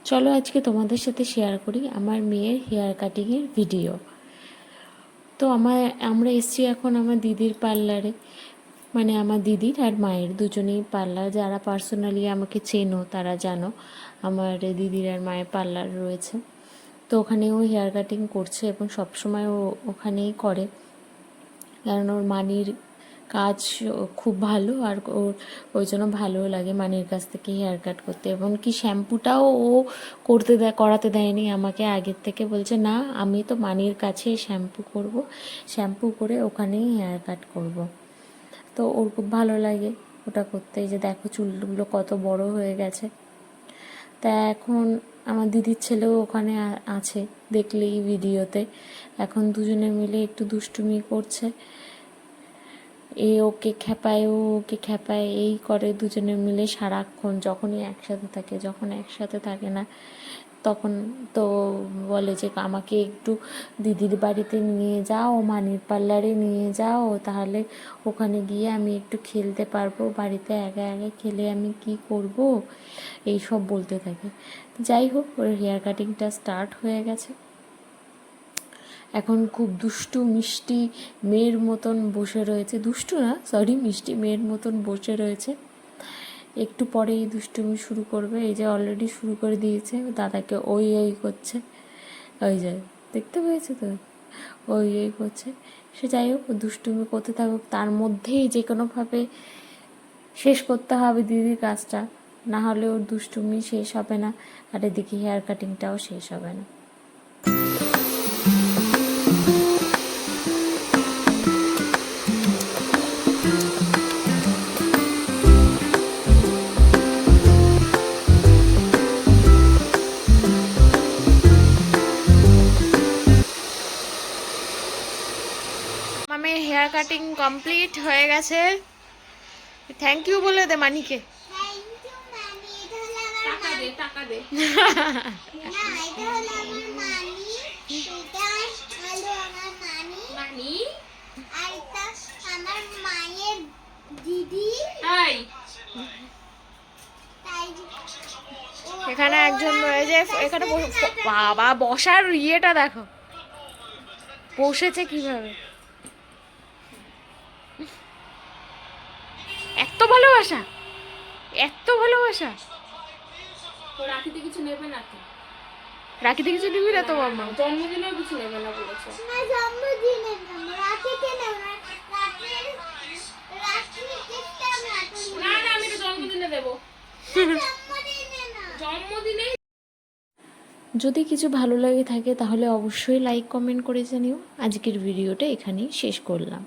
চলো আজকে তোমাদের সাথে শেয়ার করি আমার মেয়ের হেয়ার কাটিংয়ের ভিডিও। তো আমরা এসেছি এখন আমার দিদির পার্লারে, মানে আমার দিদির আর মায়ের দুজনেই পার্লার। যারা পার্সোনালি আমাকে চেনো তারা জানো আমার দিদির আর মায়ের পার্লার রয়েছে। তো ওখানেও হেয়ার কাটিং করছে এবং সবসময় ও ওখানেই করে, কারণ ওর মানির কাজ খুব ভালো আর ওর ওই জন্য ভালোও লাগে মানির কাছ থেকে হেয়ার কাট করতে। এবং কি শ্যাম্পুটাও ও করাতে দেয়নি আমাকে, আগের থেকে বলছে না আমি তো মানির কাছে শ্যাম্পু করব, শ্যাম্পু করে ওখানেই হেয়ার কাট করব। তো ওর খুব ভালো লাগে ওটা করতে। যে দেখো চুলগুলো কত বড় হয়ে গেছে। তা এখন আমার দিদির ছেলেও ওখানে আছে, দেখলেই ভিডিওতে। এখন দুজনে মিলে একটু দুষ্টুমি করছে, এ ওকে খেপায় ও ওকে খেপায়, এই করে দুজনে মিলে সারাক্ষণ। যখনই একসাথে থাকে, যখন একসাথে থাকে না তখন তো বলে যে আমাকে একটু দিদির বাড়িতে নিয়ে যাও, মানির পার্লারে নিয়ে যাও, তাহলে ওখানে গিয়ে আমি একটু খেলতে পারবো, বাড়িতে একা একা খেলে আমি কি করব, এই সব বলতে থাকে। যাই হোক, ওর হেয়ার কাটিংটা স্টার্ট হয়ে গেছে। এখন খুব দুষ্টু মিষ্টি মেয়ের মতন বসে রয়েছে, দুষ্টু না সরি মিষ্টি মেয়ের মতন বসে রয়েছে। একটু পরেই দুষ্টুমি শুরু করবে, এই যে অলরেডি শুরু করে দিয়েছে, দাদাকে ওই ওই করছে, ওই যায় দেখতে পেয়েছে তো, ওই ওই করছে। সে যাই হোক, দুষ্টুমি করতে থাকুক, তার মধ্যেই যে কোনোভাবে শেষ করতে হবে দিদির কাজটা, না হলে ওর দুষ্টুমি শেষ হবে না, আর এদিকে হেয়ার কাটিংটাও শেষ হবে না। মামের হেয়ার কাটিং কমপ্লিট হয়ে গেছে। থ্যাংক ইউ বলে দে মানিকে। টাকা দে। এখানে একজন রয়েছে, এখানে বাবা বসার ইয়েটা দেখো, বসেছে কিভাবে, এত ভালোবাসা, এত ভালোবাসা। রাখিতে কিছু নেবে না তো? রাখিতে কিছু নিবি না তো বাবা? জন্মদিনেও কিছু নেবে না বলেছে। না জন্মদিনে রাখিতে নেব না, না না আমি তো জন্মদিনে দেব। জন্মদিনে যদি কিছু ভালো লাগে থাকে তাহলে অবশ্যই লাইক কমেন্ট করে জানিও। আজকের ভিডিওটা এখানেই শেষ করলাম।